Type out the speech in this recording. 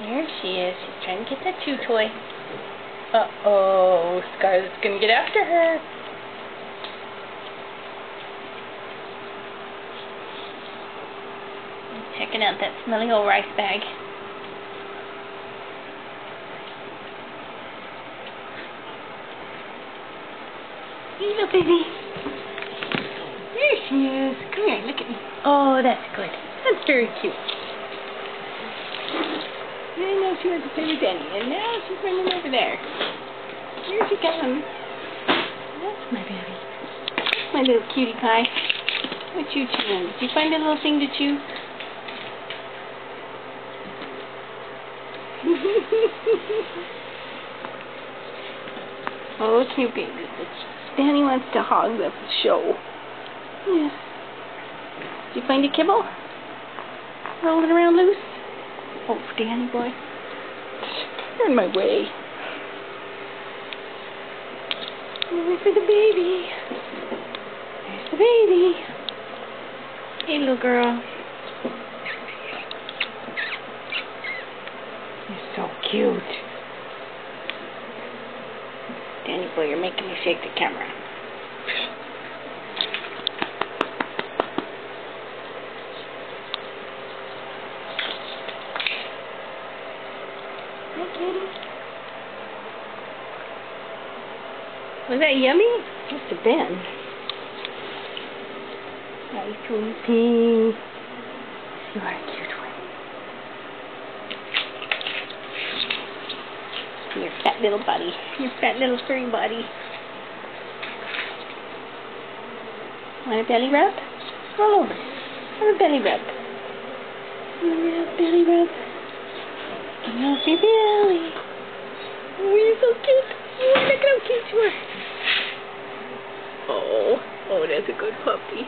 There she is. She's trying to get that chew toy. Uh-oh. Scarlett's gonna get after her. Checking out that smelly old rice bag. Hey, little baby. There she is. Come here, look at me. Oh, that's good. That's very cute. I know she went to play with Danny, and now she's running over there. Here she comes. That's my baby. That's my little cutie pie. What you chewing? Did you find a little thing to chew? Oh, cute baby. Danny wants to hog the show. Yeah. Did you find a kibble? Rolling around loose? Oh, Danny boy. You're in my way. Wait for the baby. There's the baby. Hey, little girl. You're so cute. Danny boy, you're making me shake the camera. Hi, kitty. Was that yummy? Must have been. Hi, sweetie. You are a cute one. Your fat little body. Your fat little furry body. Want a belly rub? Roll over. Have a belly rub. Belly rub. Get off your belly. Oh, you're so cute. Oh, look how cute you are. Oh, that's a good puppy.